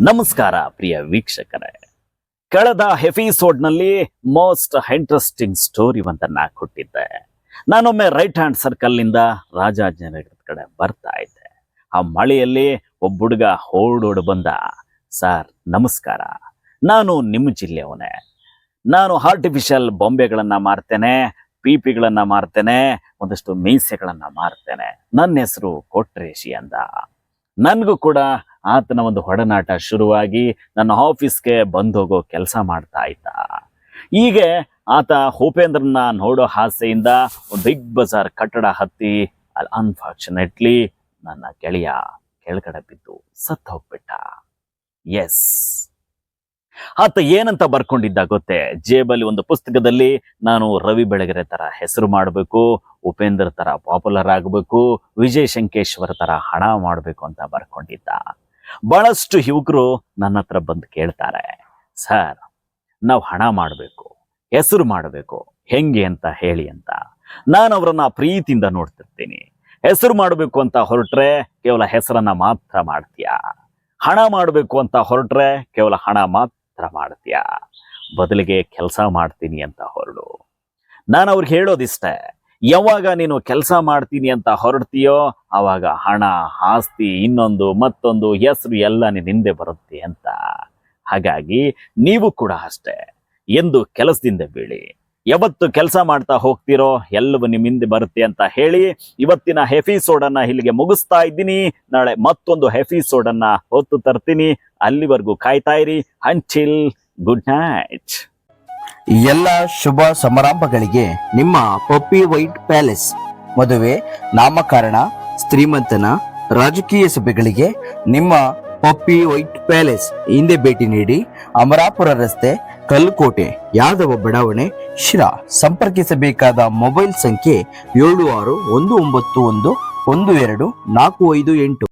ನಮಸ್ಕಾರ ಪ್ರಿಯ ವೀಕ್ಷಕರೇ, ಕಳೆದ ಎಪಿಸೋಡ್ನಲ್ಲಿ ಮೋಸ್ಟ್ ಇಂಟ್ರೆಸ್ಟಿಂಗ್ ಸ್ಟೋರಿ ಒಂದನ್ನ ಕೊಟ್ಟಿದ್ದೆ. ನಾನೊಮ್ಮೆ ರೈಟ್ ಹ್ಯಾಂಡ್ ಸರ್ಕಲ್ನಿಂದ ರಾಜಾಜಿನಗರದ ಕಡೆ ಬರ್ತಾ ಇದ್ದೆ. ಆ ಮಳೆಯಲ್ಲಿ ಒಬ್ಬ ಹುಡುಗ ಓಡೋಡ್ ಬಂದ. ಸರ್ ನಮಸ್ಕಾರ, ನಾನು ನಿಮ್ಮ ಜಿಲ್ಲೆಯವನೇ. ನಾನು ಆರ್ಟಿಫಿಷಿಯಲ್ ಬೊಂಬೆಗಳನ್ನ ಮಾರ್ತೇನೆ, ಪಿಪಿಗಳನ್ನ ಮಾರ್ತೇನೆ, ಒಂದಷ್ಟು ಮೀಸೆಗಳನ್ನ ಮಾರ್ತೇನೆ. ನನ್ನ ಹೆಸರು ಕೊಟ್ರೇಶಿ ಅಂದ. ನನ್ಗೂ ಕೂಡ ಆತನ ಒಂದು ಒಡನಾಟ ಶುರುವಾಗಿ ನನ್ನ ಆಫೀಸ್ಗೆ ಬಂದೋಗೋ ಕೆಲಸ ಮಾಡ್ತಾ ಇದ್ದ. ಹೀಗೆ ಆತ ಉಪೇಂದ್ರನ ನೋಡೋ ಆಸೆಯಿಂದ ಒಂದು ಬಿಗ್ ಬಜಾರ್ ಕಟ್ಟಡ ಹತ್ತಿ ಅನ್ಫಾರ್ಚುನೇಟ್ಲಿ ನನ್ನ ಗೆಳೆಯ ಕೆಳಗಡೆ ಬಿದ್ದು ಸತ್ತು ಹೋಗ್ಬಿಟ್ಟ. ಎಸ್, ಆತ ಏನಂತ ಬರ್ಕೊಂಡಿದ್ದ ಗೊತ್ತೇ? ಜೇಬಲ್ಲಿ ಒಂದು ಪುಸ್ತಕದಲ್ಲಿ ನಾನು ರವಿ ಬೆಳಗೆರೆ ತರ ಹೆಸರು ಮಾಡಬೇಕು, ಉಪೇಂದ್ರ ತರ ಪಾಪ್ಯುಲರ್ ಆಗಬೇಕು, ವಿಜಯ್ ಶಂಕೇಶ್ವರ ತರ ಹಣ ಮಾಡಬೇಕು ಅಂತ ಬರ್ಕೊಂಡಿದ್ದ. ಬಹಳಷ್ಟು ಯುವಕರು ನನ್ನ ಹತ್ರ ಬಂದು ಕೇಳ್ತಾರೆ, ಸರ್ ನಾವು ಹಣ ಮಾಡಬೇಕು, ಹೆಸರು ಮಾಡಬೇಕು, ಹೆಂಗೆ ಅಂತ ಹೇಳಿ ಅಂತ. ನಾನು ಅವರನ್ನ ಪ್ರೀತಿಯಿಂದ ನೋಡ್ತಿರ್ತೀನಿ. ಹೆಸರು ಮಾಡಬೇಕು ಅಂತ ಹೊರಟ್ರೆ ಕೇವಲ ಹೆಸರನ್ನ ಮಾತ್ರ ಮಾಡ್ತೀಯಾ, ಹಣ ಮಾಡಬೇಕು ಅಂತ ಹೊರಟ್ರೆ ಕೇವಲ ಹಣ ಮಾತ್ರ ಮಾಡ್ತೀಯಾ, ಬದಲಿಗೆ ಕೆಲಸ ಮಾಡ್ತೀನಿ ಅಂತ ಹೊರಡು. ನಾನು ಅವ್ರಿಗೆ ಹೇಳೋದಿಷ್ಟೇ, ಯಾವಾಗ ನೀನು ಕೆಲಸ ಮಾಡ್ತೀನಿ ಅಂತ ಹೊರಡ್ತೀಯೋ ಆವಾಗ ಹಣ, ಆಸ್ತಿ, ಇನ್ನೊಂದು ಮತ್ತೊಂದು ಹೆಸರು ಎಲ್ಲ ನಿನ್ನ ಹಿಂದೆ ಬರುತ್ತೆ ಅಂತ. ಹಾಗಾಗಿ ನೀವು ಕೂಡ ಅಷ್ಟೇ, ಎಂದು ಕೆಲಸದಿಂದ ಬೀಳಿ. ಯಾವತ್ತು ಕೆಲಸ ಮಾಡ್ತಾ ಹೋಗ್ತಿರೋ ಎಲ್ಲವೂ ನಿಮ್ಮ ಹಿಂದೆ ಬರುತ್ತೆ ಅಂತ ಹೇಳಿ ಇವತ್ತಿನ ಎಪಿಸೋಡನ್ನ ಇಲ್ಲಿಗೆ ಮುಗಿಸ್ತಾ ಇದ್ದೀನಿ. ನಾಳೆ ಮತ್ತೊಂದು ಎಪಿಸೋಡನ್ನ ಹೊತ್ತು ತರ್ತೀನಿ. ಅಲ್ಲಿವರೆಗೂ ಕಾಯ್ತಾ ಇರಿ. Until good night. ಎಲ್ಲ ಶುಭ ಸಮಾರಂಭಗಳಿಗೆ ನಿಮ್ಮ ಪಪ್ಪಿ ವೈಟ್ ಪ್ಯಾಲೇಸ್, ಮದುವೆ, ನಾಮಕರಣ, ಶ್ರೀಮಂತನ, ರಾಜಕೀಯ ಸಭೆಗಳಿಗೆ ನಿಮ್ಮ ಪಪ್ಪಿ ವೈಟ್ ಪ್ಯಾಲೇಸ್ ಹಿಂದೆ ಭೇಟಿ ನೀಡಿ. ಅಮರಾಪುರ ರಸ್ತೆ, ಕಲ್ಲುಕೋಟೆ, ಯಾದವ ಬಡಾವಣೆ, ಶಿರಾ. ಸಂಪರ್ಕಿಸಬೇಕಾದ ಮೊಬೈಲ್ ಸಂಖ್ಯೆ 7619112458.